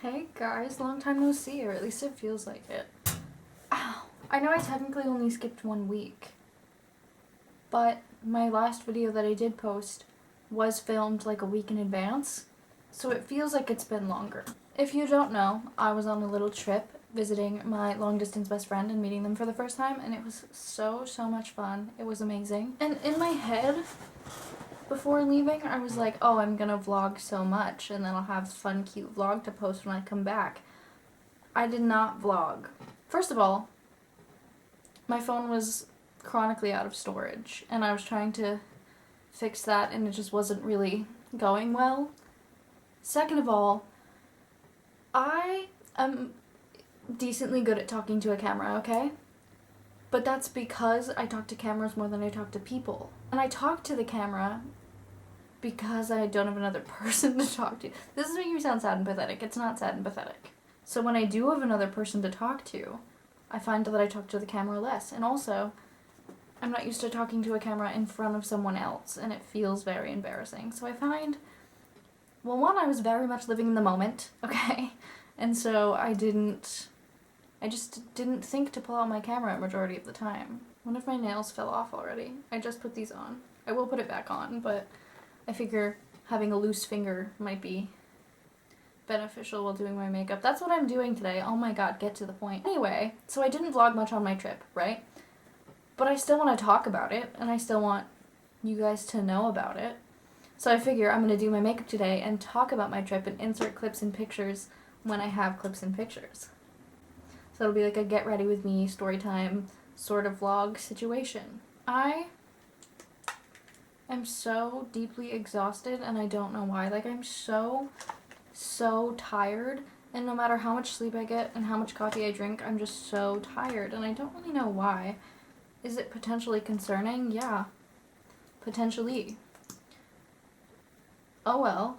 Hey guys, long time no see, or at least it feels like it. Ow. I know I technically only skipped 1 week, but my last video that I did post was filmed like a week in advance, so it feels like it's been longer. If you don't know, I was on a little trip visiting my long distance best friend and meeting them for the first time, and it was so much fun. It was amazing. And in my head, before leaving, I was like, oh, I'm gonna vlog so much, and then I'll have a fun, cute vlog to post when I come back. I did not vlog. First of all, my phone was chronically out of storage, and I was trying to fix that, and it just wasn't really going well. Second of all, I am decently good at talking to a camera, okay? But that's because I talk to cameras more than I talk to people. And I talk to the camera because I don't have another person to talk to. This is making me sound sad and pathetic. It's not sad and pathetic. So when I do have another person to talk to, I find that I talk to the camera less. And also, I'm not used to talking to a camera in front of someone else, and it feels very embarrassing. So I find, well, one, I was very much living in the moment, okay? And so I just didn't think to pull out my camera a majority of the time. One of my nails fell off already. I just put these on. I will put it back on, but I figure having a loose finger might be beneficial while doing my makeup. That's what I'm doing today. Oh my god, get to the point. Anyway, so I didn't vlog much on my trip, right? But I still want to talk about it, and I still want you guys to know about it. So I figure I'm going to do my makeup today and talk about my trip and insert clips and pictures when I have clips and pictures. So it'll be like a get ready with me, story time sort of vlog situation. I am so deeply exhausted, and I don't know why. Like, I'm so tired, and no matter how much sleep I get and how much coffee I drink, I'm just so tired, and I don't really know why. Is it potentially concerning? Yeah, potentially. Oh well.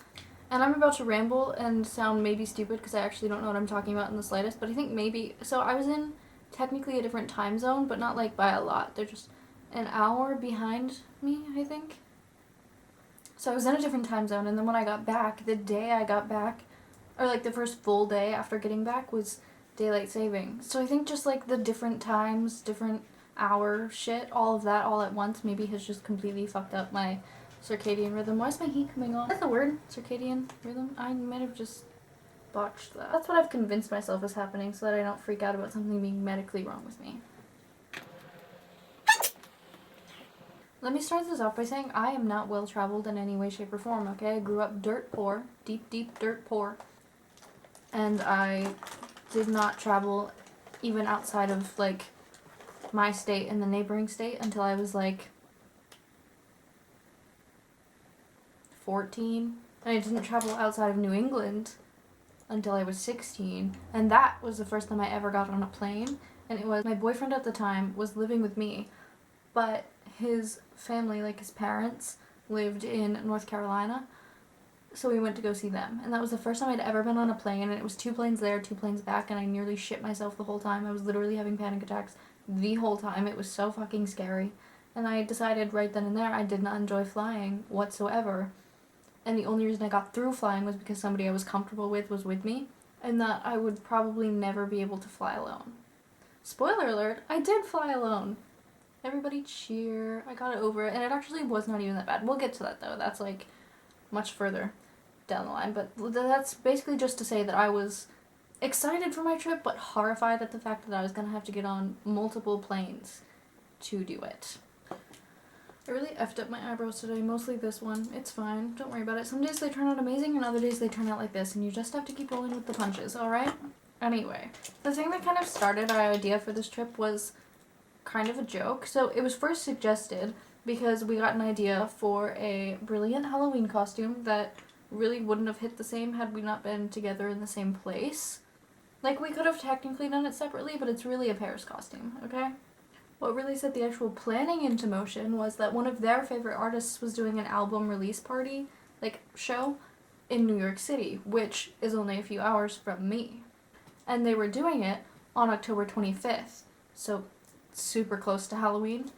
And I'm about to ramble and sound maybe stupid because I actually don't know what I'm talking about in the slightest, but I think maybe, so I was in technically a different time zone, but not like by a lot. They're just an hour behind me, I think. So I was in a different time zone, and then when I got back, the day I got back, or like the first full day after getting back, was daylight saving. So I think just like the different times, different hour shit, all of that all at once maybe has just completely fucked up my circadian rhythm. Why is my heat coming on? Is that the word? Circadian rhythm? I might have just botched that. That's what I've convinced myself is happening so that I don't freak out about something being medically wrong with me. Let me start this off by saying I am not well traveled in any way, shape, or form, okay? I grew up dirt poor, deep dirt poor, and I did not travel even outside of, like, my state and the neighboring state until I was, like, 14. And I didn't travel outside of New England until I was 16, and that was the first time I ever got on a plane, and it was my boyfriend at the time was living with me, but his family, like his parents, lived in North Carolina, so we went to go see them. And that was the first time I'd ever been on a plane, and it was 2 planes there, 2 planes back, and I nearly shit myself the whole time. I was literally having panic attacks the whole time. It was so fucking scary. And I decided right then and there I did not enjoy flying whatsoever. And the only reason I got through flying was because somebody I was comfortable with was with me, and that I would probably never be able to fly alone. Spoiler alert, I did fly alone. Everybody cheer. I got over it, and it actually was not even that bad. We'll get to that, though. That's, like, much further down the line. But that's basically just to say that I was excited for my trip, but horrified at the fact that I was going to have to get on multiple planes to do it. I really effed up my eyebrows today, mostly this one. It's fine. Don't worry about it. Some days they turn out amazing, and other days they turn out like this, and you just have to keep rolling with the punches, alright? Anyway, the thing that kind of started our idea for this trip was kind of a joke. So it was first suggested because we got an idea for a brilliant Halloween costume that really wouldn't have hit the same had we not been together in the same place. Like, we could have technically done it separately, but it's really a Paris costume, okay? What really set the actual planning into motion was that one of their favorite artists was doing an album release party, like, show, in New York City, which is only a few hours from me. And they were doing it on October 25th, so super close to Halloween.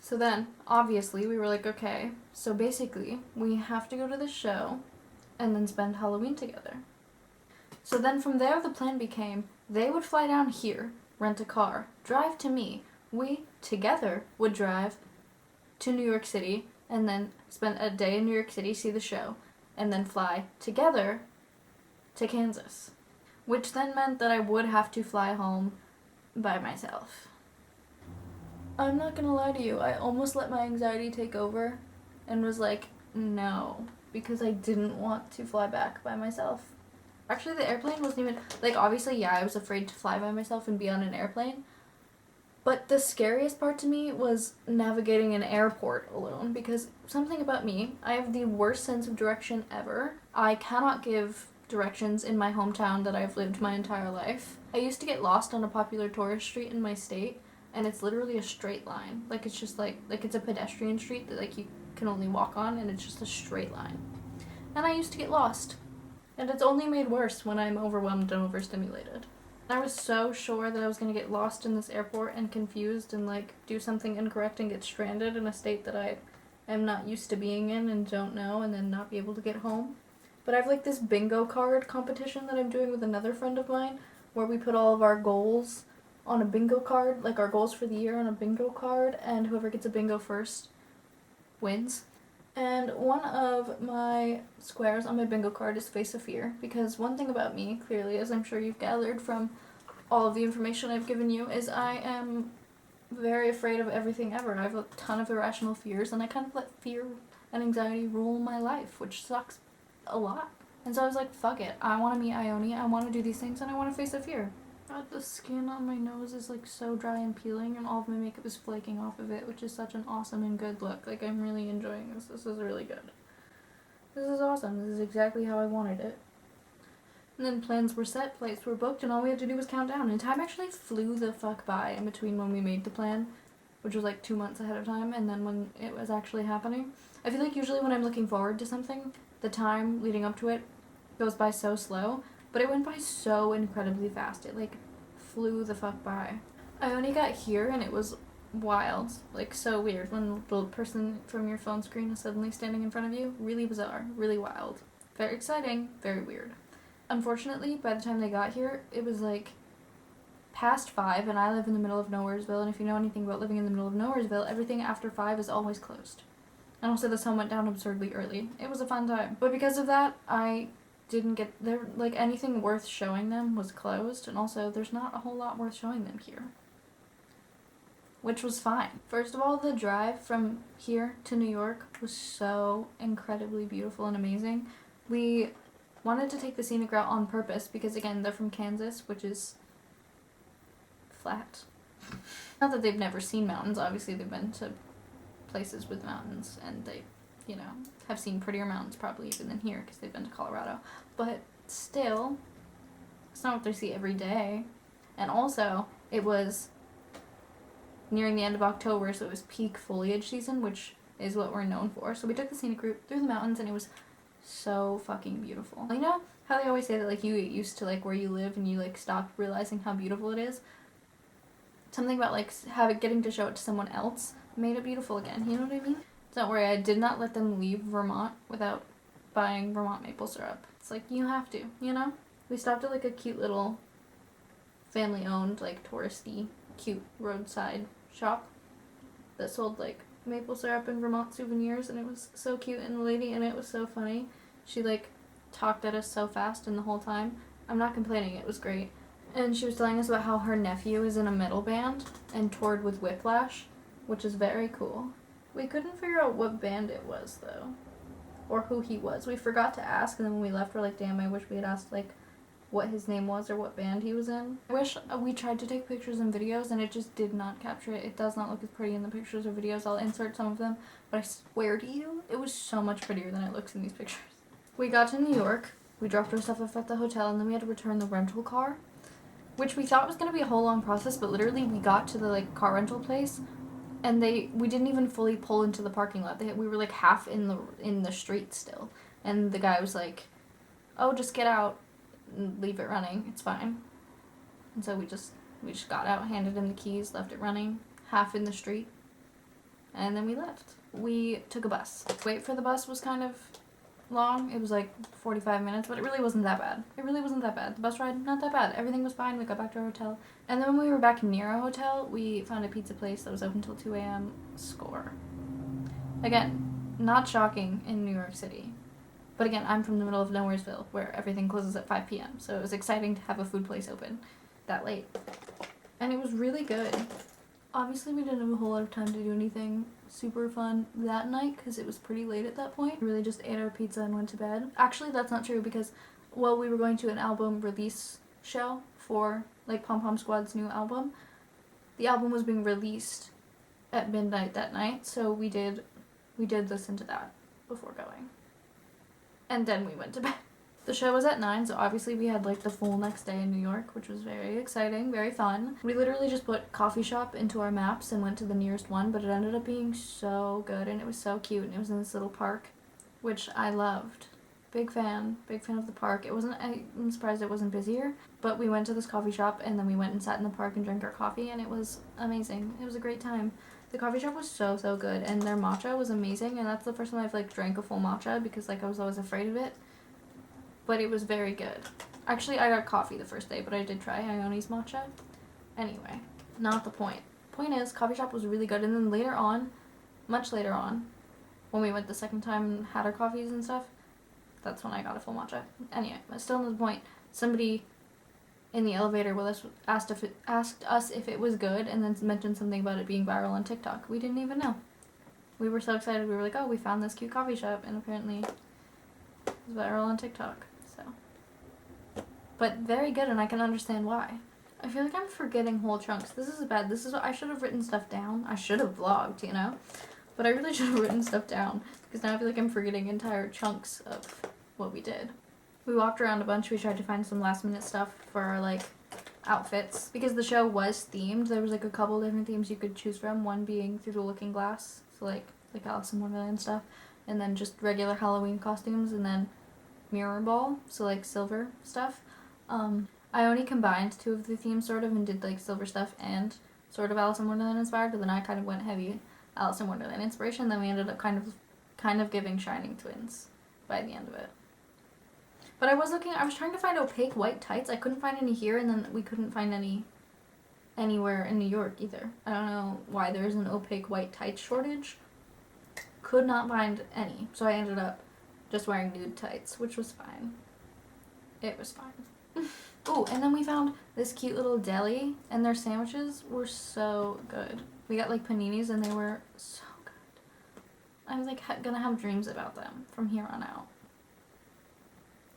So then, obviously, we were like, okay, so basically, we have to go to the show and then spend Halloween together. So then from there, the plan became they would fly down here, rent a car, drive to me. We, together, would drive to New York City and then spend a day in New York City, see the show, and then fly together to Kansas. Which then meant that I would have to fly home by myself. I'm not gonna lie to you, I almost let my anxiety take over and was like, no, because I didn't want to fly back by myself. Actually, the airplane wasn't even, like, obviously, yeah, I was afraid to fly by myself and be on an airplane, but the scariest part to me was navigating an airport alone, because something about me, I have the worst sense of direction ever. I cannot give directions in my hometown that I've lived my entire life. I used to get lost on a popular tourist street in my state, and it's literally a straight line. Like, it's just like it's a pedestrian street that, like, you can only walk on, and it's just a straight line. And I used to get lost. And it's only made worse when I'm overwhelmed and overstimulated. I was so sure that I was going to get lost in this airport and confused and, like, do something incorrect and get stranded in a state that I am not used to being in and don't know, and then not be able to get home. But I have, like, this bingo card competition that I'm doing with another friend of mine, where we put all of our goals on a bingo card, like our goals for the year on a bingo card, and whoever gets a bingo first wins. And one of my squares on my bingo card is Face of Fear, because one thing about me, clearly, as I'm sure you've gathered from all of the information I've given you, is I am very afraid of everything ever. I have a ton of irrational fears, and I kind of let fear and anxiety rule my life, which sucks a lot. And so I was like, fuck it, I want to meet Ione, I want to do these things, and I want to face a fear. But the skin on my nose is, like, so dry and peeling, and all of my makeup is flaking off of it, which is such an awesome and good look. Like, I'm really enjoying this. This is really good. This is awesome. This is exactly how I wanted it. And then plans were set, flights were booked, and all we had to do was count down. And time actually flew the fuck by in between when we made the plan, which was like 2 months ahead of time, and then when it was actually happening. I feel like usually when I'm looking forward to something, the time leading up to it goes by so slow, but it went by so incredibly fast. It, like, flew the fuck by. I only got here and it was wild. Like, so weird when the person from your phone screen is suddenly standing in front of you. Really bizarre. Really wild. Very exciting. Very weird. Unfortunately, by the time they got here, it was, like, past 5, and I live in the middle of Nowheresville, and if you know anything about living in the middle of Nowheresville, everything after 5 is always closed. And also the sun went down absurdly early. It was a fun time. But because of that, I didn't get there, like, anything worth showing them was closed, and also there's not a whole lot worth showing them here, which was fine. First of all, the drive from here to New York was so incredibly beautiful and amazing. We wanted to take the scenic route on purpose because, again, they're from Kansas, which is flat. Not that they've never seen mountains. Obviously they've been to places with mountains, and they, you know, have seen prettier mountains probably even than here because they've been to Colorado. But still, it's not what they see every day. And also, it was nearing the end of October, so it was peak foliage season, which is what we're known for. So we took the scenic route through the mountains, and it was so fucking beautiful. You know how they always say that, like, you get used to, like, where you live and you, like, stop realizing how beautiful it is? Something about, like, getting to show it to someone else made it beautiful again. You know what I mean? Don't worry, I did not let them leave Vermont without buying Vermont maple syrup. It's like, you have to, you know? We stopped at, like, a cute little family-owned, like, touristy, cute roadside shop that sold, like, maple syrup and Vermont souvenirs, and it was so cute, and the lady in it was so funny. She, like, talked at us so fast and the whole time. I'm not complaining, it was great. And she was telling us about how her nephew is in a metal band and toured with Whiplash, which is very cool. We couldn't figure out what band it was, though, or who he was. We forgot to ask, and then when we left, we're like, damn, I wish we had asked, like, what his name was or what band he was in. I wish we tried to take pictures and videos, and it just did not capture it. It does not look as pretty in the pictures or videos. I'll insert some of them, but I swear to you, it was so much prettier than it looks in these pictures. We got to New York, we dropped our stuff off at the hotel, and then we had to return the rental car, which we thought was going to be a whole long process, but literally we got to the, like, car rental place, and we didn't even fully pull into the parking lot. We were, like, half in the street still, and the guy was like, oh, just get out and leave it running, it's fine. And so we just got out, handed him the keys, left it running, half in the street, and then we left. We took a bus. Wait for the bus was kind of long. It was like 45 minutes, but it really wasn't that bad. It really wasn't that bad. The bus ride, not that bad. Everything was fine. We got back to our hotel. And then when we were back near our hotel, we found a pizza place that was open till 2 a.m. Score. Again, not shocking in New York City. But again, I'm from the middle of Nowheresville, where everything closes at 5 p.m. So it was exciting to have a food place open that late. And it was really good. Obviously, we didn't have a whole lot of time to do anything super fun that night because it was pretty late at that point. We really just ate our pizza and went to bed. Actually, that's not true because, well, we were going to an album release show for, like, Pom Pom Squad's new album. The album was being released at midnight that night, so we did listen to that before going. And then we went to bed. The show was at 9, so obviously we had like the full next day in New York, which was very exciting, very fun. We literally just put coffee shop into our maps and went to the nearest one, but it ended up being so good and it was so cute and it was in this little park, which I loved. Big fan of the park. I'm surprised it wasn't busier, but we went to this coffee shop and then we went and sat in the park and drank our coffee and it was amazing. It was a great time. The coffee shop was so good and their matcha was amazing, and that's the first time I've like drank a full matcha because like I was always afraid of it. But it was very good. Actually, I got coffee the first day, but I did try Ioni's matcha. Anyway, not the point. Point is, coffee shop was really good, and then later on, much later on, when we went the second time and had our coffees and stuff, that's when I got a full matcha. Anyway, but still not the point. Somebody in the elevator with us asked us if it was good, and then mentioned something about it being viral on TikTok. We didn't even know. We were so excited. We were like, oh, we found this cute coffee shop, and apparently it was viral on TikTok. But very good, and I can understand why. I feel like I'm forgetting whole chunks. This is bad. I should have written stuff down. I should have vlogged, you know? But I really should have written stuff down, because now I feel like I'm forgetting entire chunks of what we did. We walked around a bunch. We tried to find some last minute stuff for our, like, outfits. Because the show was themed. There was, like, a couple different themes you could choose from. One being Through the Looking Glass. So, like Alice in Wonderland stuff. And then just regular Halloween costumes. And then Mirror Ball. So, like, silver stuff. I only combined two of the themes sort of and did like silver stuff and sort of Alice in Wonderland inspired, but then I kind of went heavy Alice in Wonderland inspiration. Then we ended up kind of giving Shining Twins by the end of it. But I was trying to find opaque white tights. I couldn't find any here, and then we couldn't find any anywhere in New York either. I don't know why there's an opaque white tights shortage. Could not find any, so I ended up just wearing nude tights, which was fine. It was fine. Oh, and then we found this cute little deli, and their sandwiches were so good. We got like paninis, and they were so good. I'm like gonna have dreams about them from here on out.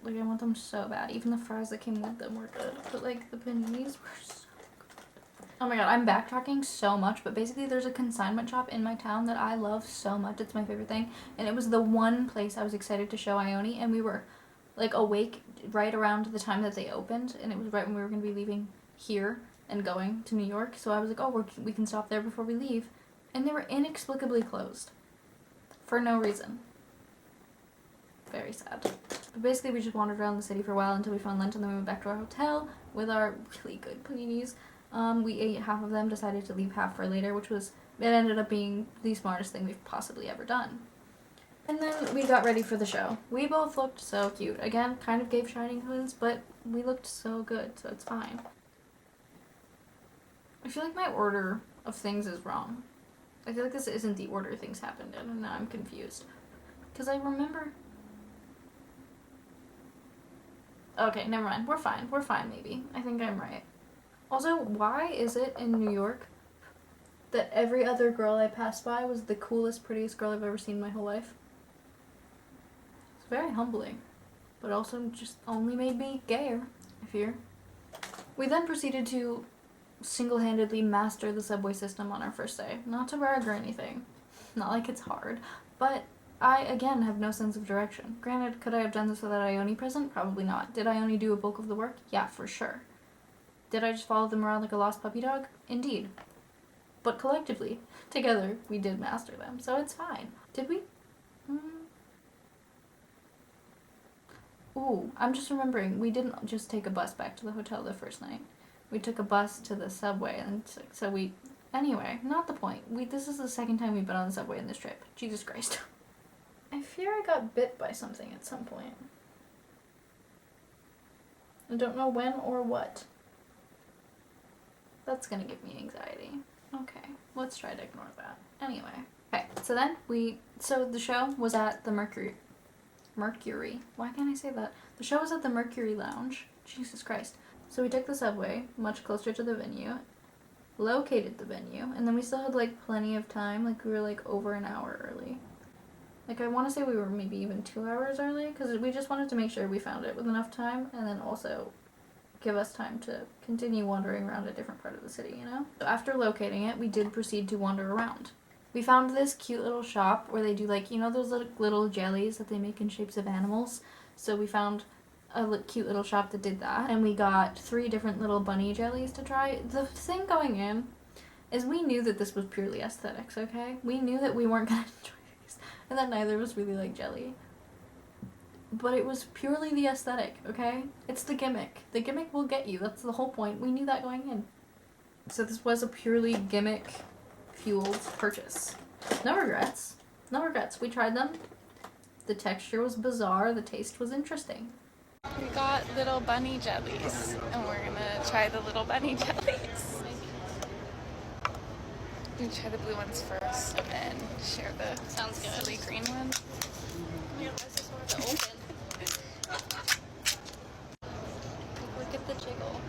Like I want them so bad. Even the fries that came with them were good, but like the paninis were so good. Oh my god, I'm backtracking so much, but basically there's a consignment shop in my town that I love so much. It's my favorite thing, and it was the one place I was excited to show Ione, and we were like awake right around the time that they opened, and it was right when we were going to be leaving here and going to New York, so I was like, oh, we can stop there before we leave, and they were inexplicably closed for no reason. Very sad. But basically we just wandered around the city for a while until we found lunch, and then we went back to our hotel with our really good paninis. We ate half of them, decided to leave half for later, it ended up being the smartest thing we've possibly ever done. And then we got ready for the show. We both looked so cute. Again, kind of gave Shining Twins, but we looked so good, so it's fine. I feel like my order of things is wrong. I feel like this isn't the order things happened in, and now I'm confused. Because I remember... Okay, never mind. We're fine, maybe. I think I'm right. Also, why is it in New York that every other girl I passed by was the coolest, prettiest girl I've ever seen in my whole life? Very humbling, but also just only made me gayer, I fear. We then proceeded to single-handedly master the subway system on our first day. Not to brag or anything, not like it's hard, but I, again, have no sense of direction. Granted, could I have done this without Ione present? Probably not. Did Ione do a bulk of the work? Yeah, for sure. Did I just follow them around like a lost puppy dog? Indeed. But collectively, together, we did master them, so it's fine. Did we? Ooh, I'm just remembering, we didn't just take a bus back to the hotel the first night. We took a bus to the subway, and so we... Anyway, not the point. This is the second time we've been on the subway in this trip. Jesus Christ. I fear I got bit by something at some point. I don't know when or what. That's gonna give me anxiety. Okay, let's try to ignore that. Anyway. Okay, so then so the show was at the Mercury. Why can't I say that? The show was at the Mercury Lounge. Jesus Christ. So we took the subway, much closer to the venue, located the venue, and then we still had like plenty of time. Like we were like over an hour early. Like I want to say we were maybe even 2 hours early because we just wanted to make sure we found it with enough time and then also give us time to continue wandering around a different part of the city, you know? So after locating it, we did proceed to wander around. We found this cute little shop where they do like, you know those little jellies that they make in shapes of animals? So we found a cute little shop that did that, and we got 3 different little bunny jellies to try. The thing going in is we knew that this was purely aesthetics, okay? We knew that we weren't gonna enjoy these, and that neither of us really like jelly. But it was purely the aesthetic, okay? It's the gimmick. The gimmick will get you. That's the whole point. We knew that going in. So this was a purely gimmick-fueled purchase. No regrets. No regrets. We tried them. The texture was bizarre. The taste was interesting. We got little bunny jellies, and we're gonna try the little bunny jellies. We try the blue ones first, and then share the silly green ones. Oh my god, why is this hard to open? Look at the jiggle.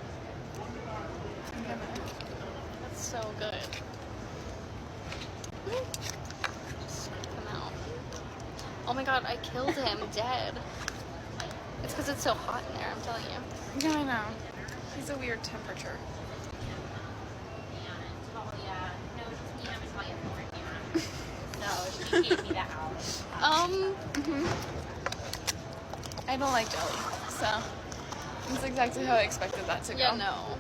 That's so good. Just come out. Oh my god, I killed him dead. It's because it's so hot in there, I'm telling you. Yeah, I know. He's a weird temperature. So she gave me the house. I don't like jelly, so that's exactly how I expected that to go. Yeah, no.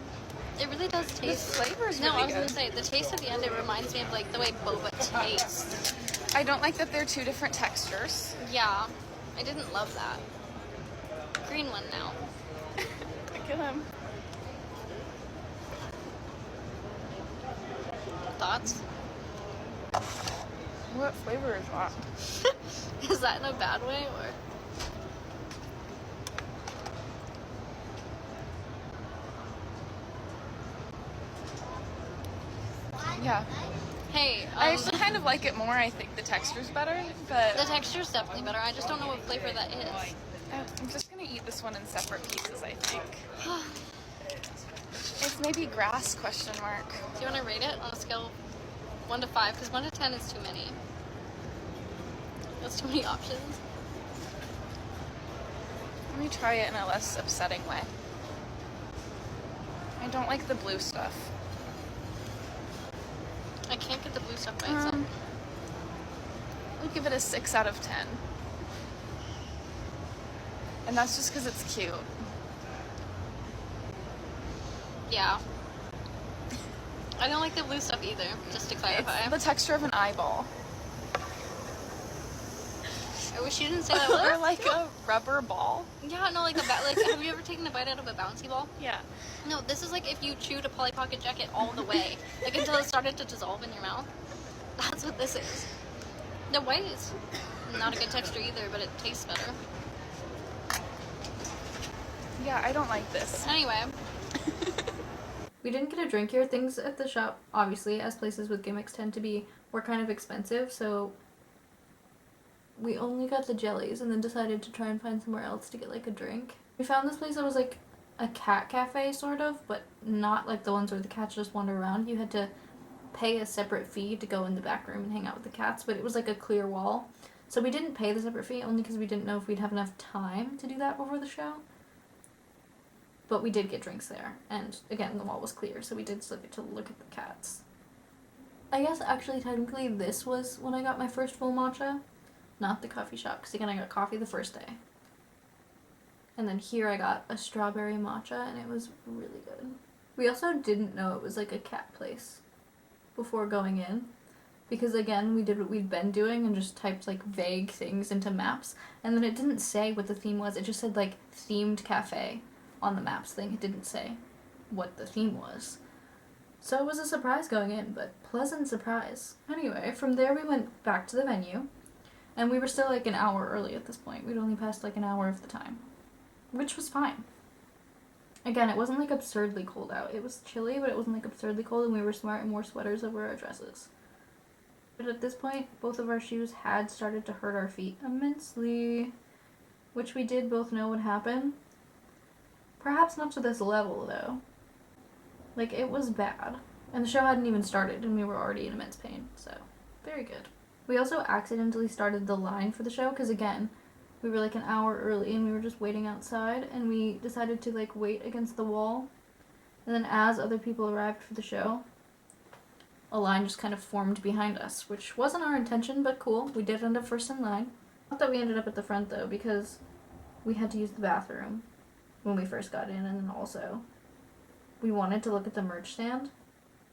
It really does taste. The flavor's No, really I was gonna good. say the taste at the end. It reminds me of like the way boba tastes. I don't like that they're 2 different textures. Yeah, I didn't love that. Green one now. Look at him. Thoughts? What flavor is that? Is that in a bad way or? Yeah. Hey, I actually kind of like it more. I think the texture's better, but the texture's definitely better. I just don't know what flavor that is. I'm just gonna eat this one in separate pieces, I think. It's maybe grass, question mark. Do you want to rate it on a scale of 1 to 5? Because 1 to 10 is too many. That's too many options. Let me try it in a less upsetting way. I don't like the blue stuff. I can't get the blue stuff by itself. I'll give it a 6 out of 10. And that's just because it's cute. Yeah. I don't like the blue stuff either, just to clarify. It's the texture of an eyeball. I wish you didn't say that Or word. like a rubber ball. Yeah, no, like like, have you ever taken a bite out of a bouncy ball? Yeah. No, this is like if you chewed a Polly Pocket jacket all the way, like until it started to dissolve in your mouth. That's what this is. The white is not a good texture either, but it tastes better. Yeah, I don't like this. Anyway. We didn't get a drink here. Things at the shop, obviously, as places with gimmicks tend to be, were kind of expensive, so we only got the jellies and then decided to try and find somewhere else to get like a drink. We found this place that was like a cat cafe sort of, but not like the ones where the cats just wander around. You had to pay a separate fee to go in the back room and hang out with the cats, but it was like a clear wall. So we didn't pay the separate fee only because we didn't know if we'd have enough time to do that before the show. But we did get drinks there, and again, the wall was clear, so we did still get to look at the cats. I guess actually technically this was when I got my first full matcha, not the coffee shop, because again I got coffee the first day. And then here I got a strawberry matcha, and it was really good. We also didn't know it was like a cat place before going in, because again, we did what we'd been doing and just typed like vague things into maps, and then it didn't say what the theme was, it just said like themed cafe on the maps thing. It didn't say what the theme was. So it was a surprise going in, but pleasant surprise. Anyway, from there we went back to the venue, And we were still like an hour early at this point. We'd only passed like an hour of the time, which was fine. Again, it wasn't like absurdly cold out. It was chilly, but it wasn't like absurdly cold, and we were smart and wore sweaters over our dresses. But at this point, both of our shoes had started to hurt our feet immensely, which we did both know would happen. Perhaps not to this level, though. Like, it was bad. And the show hadn't even started, and we were already in immense pain, so very good. We also accidentally started the line for the show, because again, we were like an hour early, and we were just waiting outside, and we decided to like wait against the wall. And then as other people arrived for the show, a line just kind of formed behind us, which wasn't our intention, but cool. We did end up first in line. Not that we ended up at the front, though, because we had to use the bathroom when we first got in, and then also we wanted to look at the merch stand,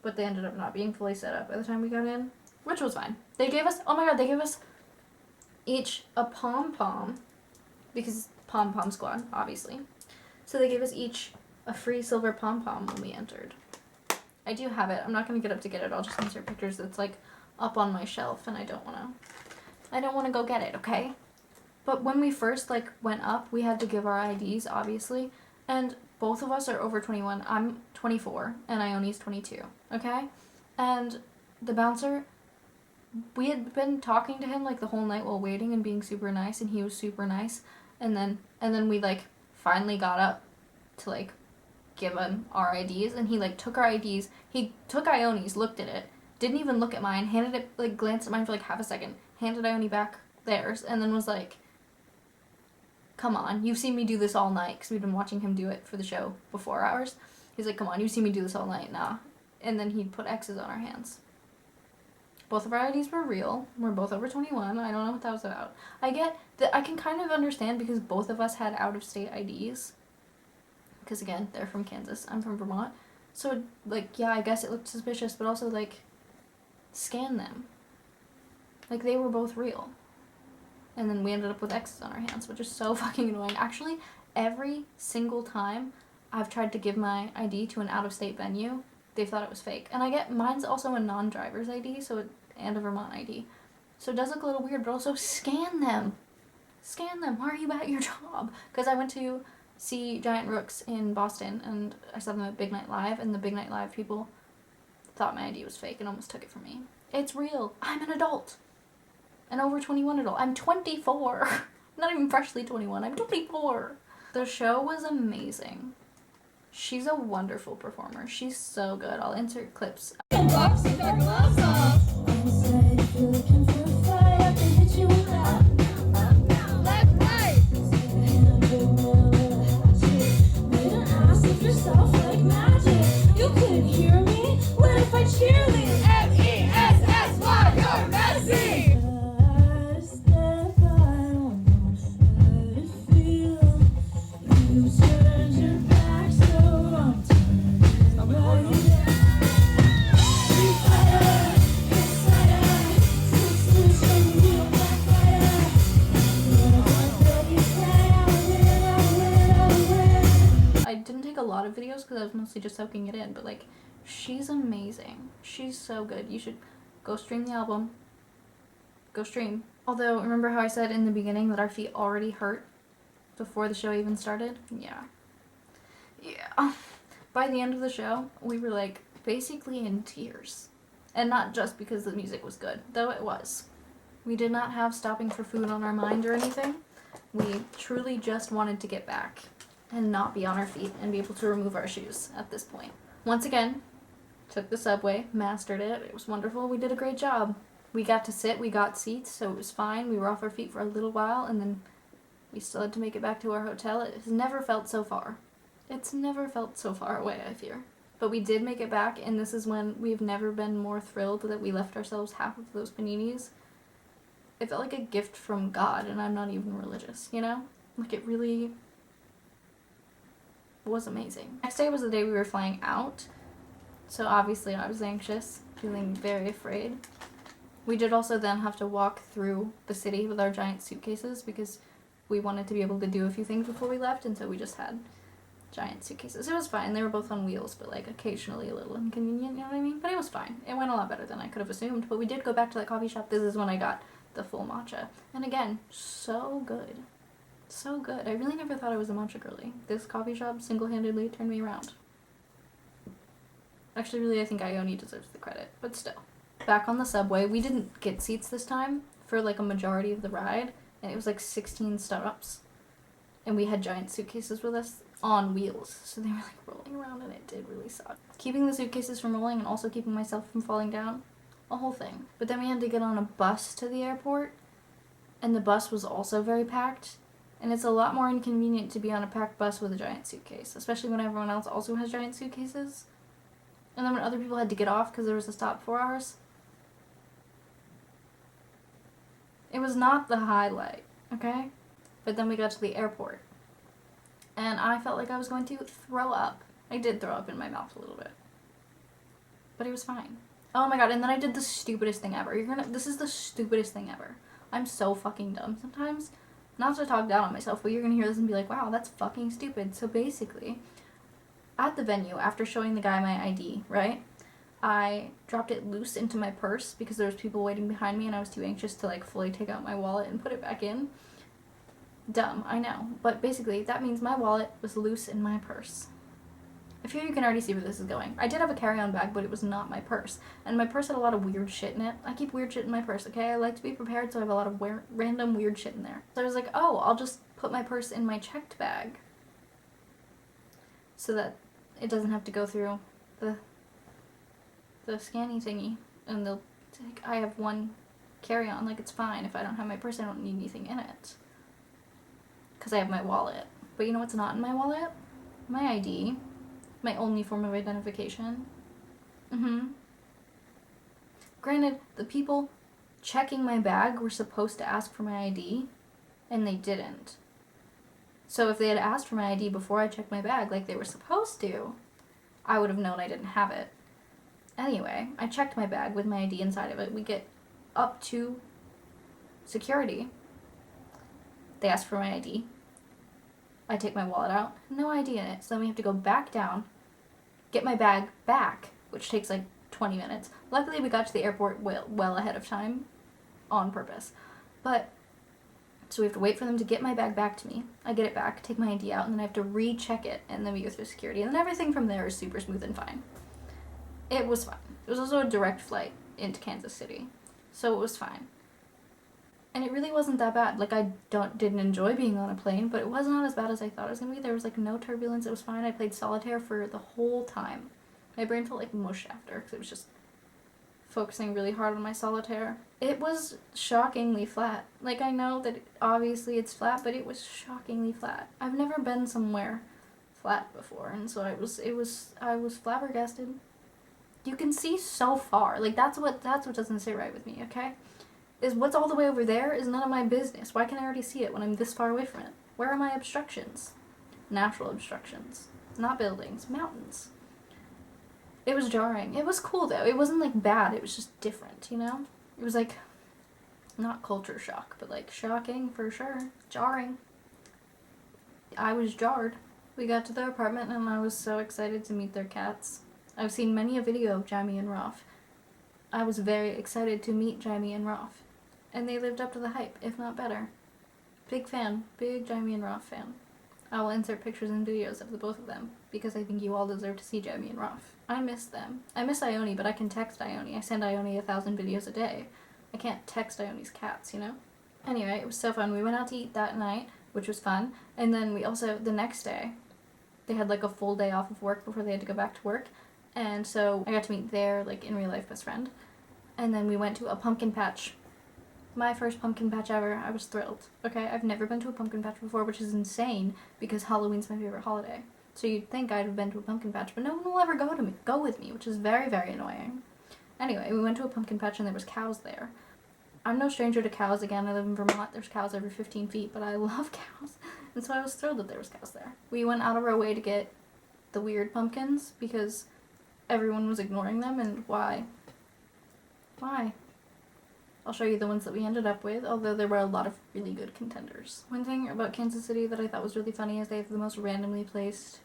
but they ended up not being fully set up by the time we got in, which was fine. They gave us, oh my god, they gave us each a pom-pom, because pom-pom squad, obviously. So they gave us each a free silver pom-pom when we entered. I do have it. I'm not going to get up to get it. I'll just insert pictures. It's like up on my shelf, and I don't want to go get it, okay? But when we first like went up, we had to give our IDs, obviously, and both of us are over 21. I'm 24, and Ione's 22, okay? And the bouncer, we had been talking to him like the whole night while waiting and being super nice, and he was super nice. And then we like finally got up to like give him our IDs, and he like took our IDs. He took Ione's, looked at it, didn't even look at mine, handed it, like glanced at mine for like half a second, handed Ione back theirs, and then was like, "Come on, you've seen me do this all night," because we'd been watching him do it for the show before ours. He's like, "Come on, you've seen me do this all night, nah." And then he'd put X's on our hands. Both of our IDs were real. We're both over 21. I don't know what that was about. I get that. I can kind of understand because both of us had out-of-state IDs. Because again, they're from Kansas. I'm from Vermont. So, like, yeah, I guess it looked suspicious, but also, like, scan them. Like, they were both real. And then we ended up with X's on our hands, which is so fucking annoying. Actually, every single time I've tried to give my ID to an out-of-state venue, they thought it was fake. And I get, mine's also a non-driver's ID, and a Vermont ID. So it does look a little weird, but also scan them. Scan them. Why are you at your job? Because I went to see Giant Rooks in Boston, and I saw them at Big Night Live, and the Big Night Live people thought my ID was fake and almost took it from me. It's real. I'm an adult. An over 21 adult. I'm 24. I'm not even freshly 21. I'm 24. The show was amazing. She's a wonderful performer. She's so good. I'll insert clips. Videos because I was mostly just soaking it in, but like, she's amazing. She's so good. You should go stream the album. Go stream. Although, remember how I said in the beginning that our feet already hurt before the show even started? Yeah. By the end of the show, we were like basically in tears. And not just because the music was good, though it was. We did not have stopping for food on our mind or anything. We truly just wanted to get back and not be on our feet and be able to remove our shoes at this point. Once again, took the subway, mastered it. It was wonderful. We did a great job. We got to sit, we got seats, so it was fine. We were off our feet for a little while, and then we still had to make it back to our hotel. It has never felt so far. It's never felt so far away, I fear. But we did make it back, and this is when we've never been more thrilled that we left ourselves half of those paninis. It felt like a gift from God, and I'm not even religious, you know? Like, it really was amazing. Next day was the day we were flying out, so obviously I was anxious, feeling very afraid. We did also then have to walk through the city with our giant suitcases because we wanted to be able to do a few things before we left, and so we just had giant suitcases. It was fine. They were both on wheels, but like occasionally a little inconvenient, you know what I mean? But it was fine. It went a lot better than I could have assumed, but we did go back to that coffee shop. This is when I got the full matcha. And again, so good. So good. I really never thought I was a matcha girly. This coffee shop single-handedly turned me around. Actually, really, I think Ione deserves the credit, but still. Back on the subway, we didn't get seats this time for like a majority of the ride, and it was like 16 stops. And we had giant suitcases with us on wheels, so they were like rolling around, and it did really suck. Keeping the suitcases from rolling and also keeping myself from falling down, a whole thing. But then we had to get on a bus to the airport, and the bus was also very packed, and it's a lot more inconvenient to be on a packed bus with a giant suitcase, especially when everyone else also has giant suitcases. And then when other people had to get off because there was a stop for ours, it was not the highlight, okay? But then we got to the airport, and I felt like I was going to throw up. I did throw up in my mouth a little bit, but it was fine. Oh my god, and then I did the stupidest thing ever. This is the stupidest thing ever. I'm so fucking dumb sometimes. Not to talk down on myself, but you're gonna hear this and be like, wow, that's fucking stupid. So basically, at the venue, after showing the guy my ID, right, I dropped it loose into my purse because there was people waiting behind me and I was too anxious to like fully take out my wallet and put it back in. Dumb, I know. But basically, that means my wallet was loose in my purse. I feel you can already see where this is going. I did have a carry-on bag, but it was not my purse. And my purse had a lot of weird shit in it. I keep weird shit in my purse, okay? I like to be prepared, so I have a lot of random weird shit in there. So I was like, oh, I'll just put my purse in my checked bag so that it doesn't have to go through the scanny thingy. And they'll like, I have one carry-on, like it's fine. If I don't have my purse, I don't need anything in it. Because I have my wallet. But you know what's not in my wallet? My ID. My only form of identification. Granted, the people checking my bag were supposed to ask for my ID, and they didn't. So if they had asked for my ID before I checked my bag like they were supposed to, I would have known I didn't have it. Anyway, I checked my bag with my ID inside of it. We get up to security. They ask for my ID. I take my wallet out, no ID in it, so then we have to go back down, get my bag back, which takes like 20 minutes. Luckily, we got to the airport well ahead of time, on purpose. But, so we have to wait for them to get my bag back to me. I get it back, take my ID out, and then I have to recheck it, and then we go through security, and then everything from there is super smooth and fine. It was fine. It was also a direct flight into Kansas City, so it was fine. And it really wasn't that bad. Like, I didn't enjoy being on a plane, but it was not as bad as I thought it was going to be. There was, like, no turbulence. It was fine. I played solitaire for the whole time. My brain felt like mush after, because it was just focusing really hard on my solitaire. It was shockingly flat. Like, I know that obviously it's flat, but it was shockingly flat. I've never been somewhere flat before, and so I was flabbergasted. You can see so far. Like, that's what doesn't sit right with me, okay? Is what's all the way over there is none of my business. Why can't I already see it when I'm this far away from it? Where are my obstructions? Natural obstructions. Not buildings. Mountains. It was jarring. It was cool, though. It wasn't, like, bad. It was just different, you know? It was, like, not culture shock, but, like, shocking for sure. Jarring. I was jarred. We got to their apartment, and I was so excited to meet their cats. I've seen many a video of Jamie and Rolf. I was very excited to meet Jamie and Rolf. And they lived up to the hype, if not better. Big fan. Big Jamie and Rolf fan. I will insert pictures and videos of the both of them, because I think you all deserve to see Jamie and Rolf. I miss them. I miss Ione, but I can text Ione. I send Ione 1,000 videos a day. I can't text Ione's cats, you know? Anyway, it was so fun. We went out to eat that night, which was fun. And then we also, the next day, they had like a full day off of work before they had to go back to work. And so I got to meet their, like, in real life best friend. And then we went to a pumpkin patch. My first pumpkin patch ever. I was thrilled. Okay, I've never been to a pumpkin patch before, which is insane because Halloween's my favorite holiday. So you'd think I'd have been to a pumpkin patch, but no one will ever go with me, which is very, very annoying. Anyway, we went to a pumpkin patch and there was cows there. I'm no stranger to cows. Again, I live in Vermont. There's cows every 15 feet, but I love cows. And so I was thrilled that there was cows there. We went out of our way to get the weird pumpkins because everyone was ignoring them, and why? Why? I'll show you the ones that we ended up with, although there were a lot of really good contenders. One thing about Kansas City that I thought was really funny is they have the most randomly placed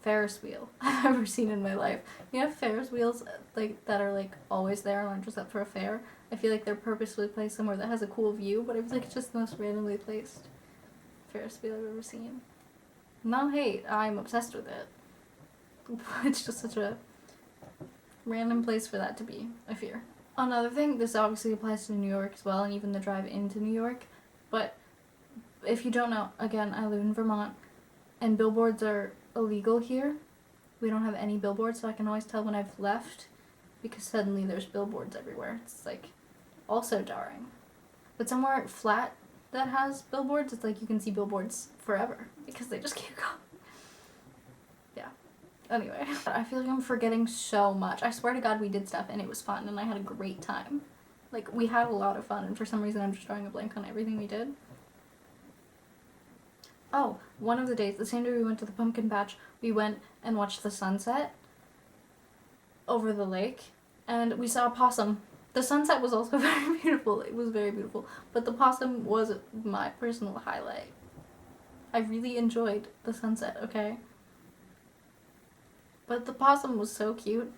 Ferris wheel I've ever seen in my life. You know Ferris wheels like that are like always there and aren't just up for a fair? I feel like they're purposely placed somewhere that has a cool view, but I feel like it's just the most randomly placed Ferris wheel I've ever seen. No hate, I'm obsessed with it. It's just such a random place for that to be, I fear. Another thing, this obviously applies to New York as well, and even the drive into New York, but if you don't know, again, I live in Vermont, and billboards are illegal here. We don't have any billboards, so I can always tell when I've left, because suddenly there's billboards everywhere. It's like, also jarring. But somewhere flat that has billboards, it's like you can see billboards forever, because they just keep going. Yeah. Anyway, I feel like I'm forgetting so much. I swear to God we did stuff and it was fun and I had a great time. Like, we had a lot of fun and for some reason I'm just drawing a blank on everything we did. Oh, one of the days, the same day we went to the pumpkin patch, we went and watched the sunset over the lake and we saw a possum. The sunset was also very beautiful. It was very beautiful. But the possum was my personal highlight. I really enjoyed the sunset, okay? But the possum was so cute.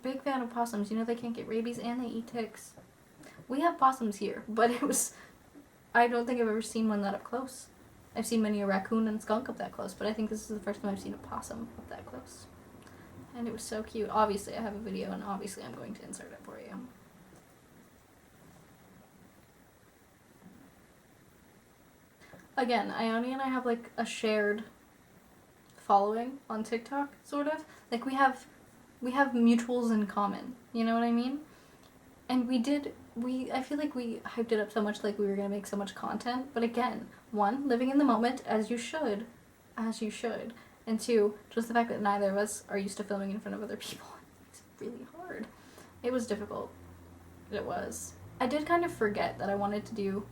Big fan of possums. You know they can't get rabies and they eat ticks. We have possums here, but I don't think I've ever seen one that up close. I've seen many a raccoon and skunk up that close, but I think this is the first time I've seen a possum up that close. And it was so cute. Obviously I have a video and obviously I'm going to insert it for you. Again, Ione and I have like a shared following on TikTok, sort of. Like we have mutuals in common, you know what I mean? And I feel like we hyped it up so much, like we were gonna make so much content, but again, one, living in the moment, as you should, and two, just the fact that neither of us are used to filming in front of other people. It's really hard. It was difficult. It was. I did kind of forget that I wanted to do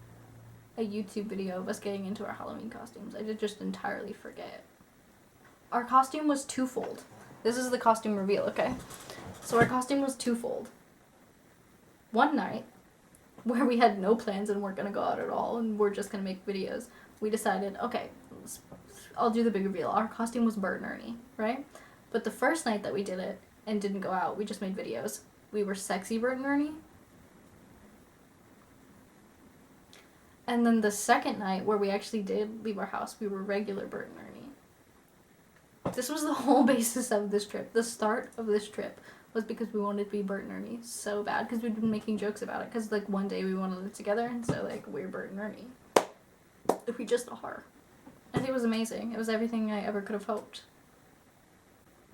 a YouTube video of us getting into our Halloween costumes. I did just entirely forget. Our costume was twofold. This is the costume reveal, okay? So our costume was twofold. One night, where we had no plans and weren't gonna go out at all and we're just gonna make videos, we decided, okay, I'll do the big reveal. Our costume was Bert and Ernie, right? But the first night that we did it and didn't go out, we just made videos. We were sexy Bert and Ernie. And then the second night, where we actually did leave our house, we were regular Bert and Ernie. This was the whole basis of this trip. The start of this trip was because we wanted to be Bert and Ernie so bad, because we'd been making jokes about it, because like one day we want to live together, and so like we're Bert and Ernie. We just are. And it was amazing. It was everything I ever could have hoped.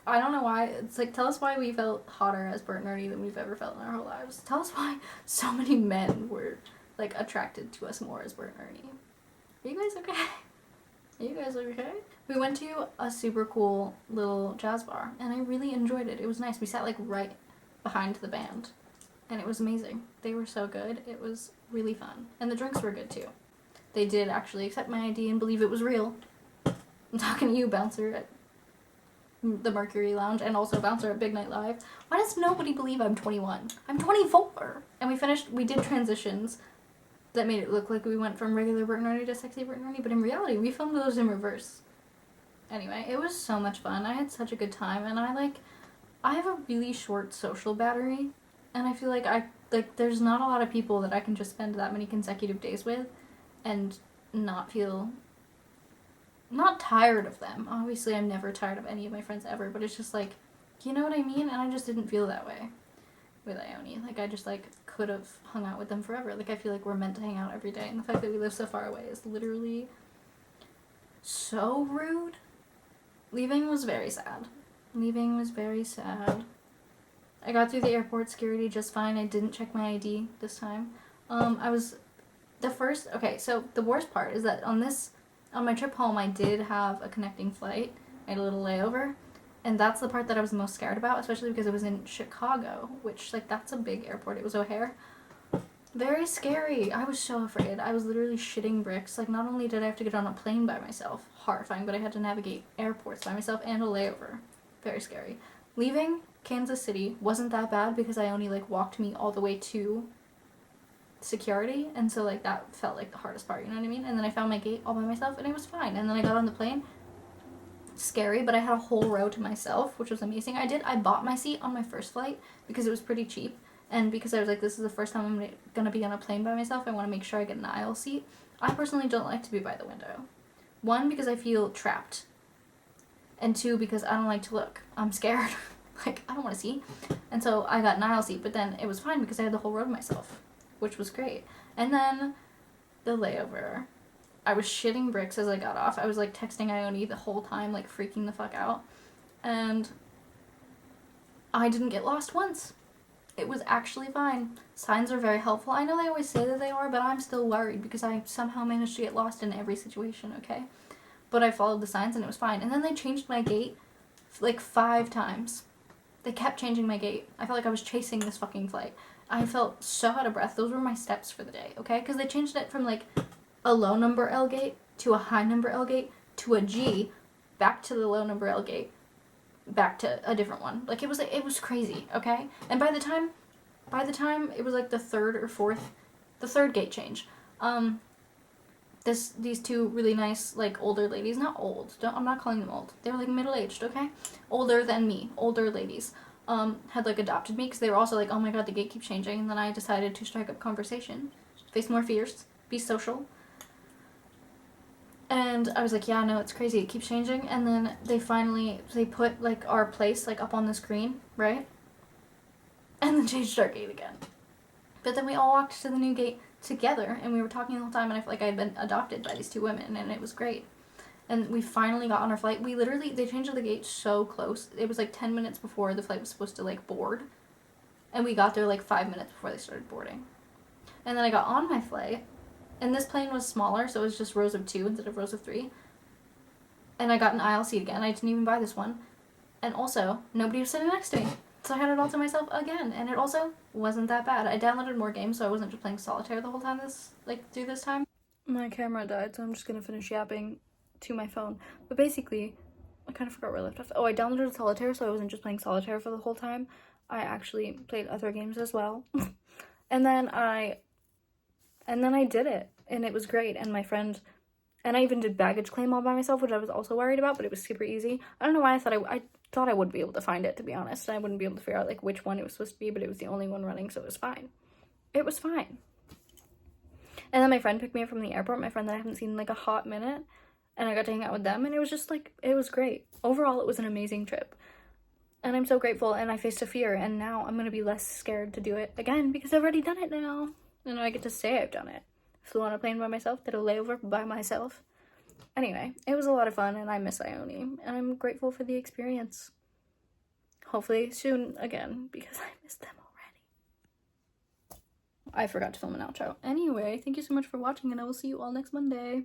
I don't know why. It's like, tell us why we felt hotter as Bert and Ernie than we've ever felt in our whole lives. Tell us why so many men were like attracted to us more as Bert and Ernie. Are you guys okay? Are you guys okay? We went to a super cool little jazz bar and I really enjoyed it. It was nice. We sat like right behind the band and it was amazing. They were so good. It was really fun. And the drinks were good too. They did actually accept my ID and believe it was real. I'm talking to you, bouncer at the Mercury Lounge and also bouncer at Big Night Live. Why does nobody believe I'm 21? I'm 24! And we did transitions that made it look like we went from regular Bert and Ernie to sexy Bert and Ernie, but in reality, we filmed those in reverse. Anyway, it was so much fun. I had such a good time, and I have a really short social battery, and I feel like there's not a lot of people that I can just spend that many consecutive days with and not feel not tired of them. Obviously, I'm never tired of any of my friends ever, but it's just like, you know what I mean? And I just didn't feel that way with Ione. Like, I just, could have hung out with them forever. Like, I feel like we're meant to hang out every day, and the fact that we live so far away is literally so rude. Leaving was very sad. I got through the airport security just fine. I didn't check my ID this time. So the worst part is that on my trip home, I did have a connecting flight. I had a little layover. And that's the part that I was the most scared about, especially because it was in Chicago, which, that's a big airport. It was O'Hare. Very scary. I was so afraid. I was literally shitting bricks. Not only did I have to get on a plane by myself, horrifying, but I had to navigate airports by myself and a layover. Very scary. Leaving Kansas City wasn't that bad because I only, walked me all the way to security, and so, that felt like the hardest part, you know what I mean? And then I found my gate all by myself, and it was fine. And then I got on the plane. scary, but I had a whole row to myself, which was amazing. I bought my seat on my first flight because it was pretty cheap, and because I was like, this is the first time I'm gonna be on a plane by myself, I want to make sure I get an aisle seat. I personally don't like to be by the window. 1, because I feel trapped, and 2, because I don't like to look. I'm scared. Like, I don't want to see. And so I got an aisle seat, but then it was fine because I had the whole row to myself, which was great. And then the layover. I was shitting bricks as I got off. I was like texting Ione the whole time, like freaking the fuck out. And I didn't get lost once. It was actually fine. Signs are very helpful. I know they always say that they are, but I'm still worried because I somehow managed to get lost in every situation, okay? But I followed the signs and it was fine. And then they changed my gate like 5 times. They kept changing my gate. I felt like I was chasing this fucking flight. I felt so out of breath. Those were my steps for the day, okay? Because they changed it from like a low number L gate to a high number L gate to a G, back to the low number L gate, back to a different one. Like, it was crazy, okay? And by the time it was like the third gate change. These 2 really nice, like, older ladies, not old, I'm not calling them old, they were like middle-aged, okay? Older than me, older ladies, had like adopted me because they were also like, oh my god, the gate keeps changing. And then I decided to strike up conversation, face more fears, be social. And I was like, yeah, no, it's crazy, it keeps changing. And then they put like our place like up on the screen, right? And then changed our gate again. But then we all walked to the new gate together, and we were talking the whole time, and I felt like I had been adopted by these 2 women, and it was great. And we finally got on our flight. They changed the gate so close. It was like 10 minutes before the flight was supposed to like board, and we got there like 5 minutes before they started boarding. And then I got on my flight, and this plane was smaller, so it was just rows of 2 instead of rows of 3. And I got an aisle seat again. I didn't even buy this one. And also, nobody was sitting next to me. So I had it all to myself again, and it also wasn't that bad. I downloaded more games, so I wasn't just playing solitaire the whole time through this time. My camera died, so I'm just gonna finish yapping to my phone. But basically, I kind of forgot where I left off. Oh, I downloaded solitaire, so I wasn't just playing solitaire for the whole time. I actually played other games as well. and then I did it, and it was great. And my friend, and I even did baggage claim all by myself, which I was also worried about, but it was super easy. I don't know why I thought I wouldn't be able to find it, to be honest. I wouldn't be able to figure out like which one it was supposed to be, but it was the only one running, so it was fine. It was fine. And then my friend picked me up from the airport, my friend that I haven't seen in like a hot minute, and I got to hang out with them, and it was just like, it was great. Overall, it was an amazing trip. And I'm so grateful, and I faced a fear, and now I'm gonna be less scared to do it again because I've already done it now. And I get to say I've done it. Flew on a plane by myself, did a layover by myself. Anyway, it was a lot of fun, and I miss Ione, and I'm grateful for the experience. Hopefully soon again, because I miss them already. I forgot to film an outro. Anyway, thank you so much for watching, and I will see you all next Monday.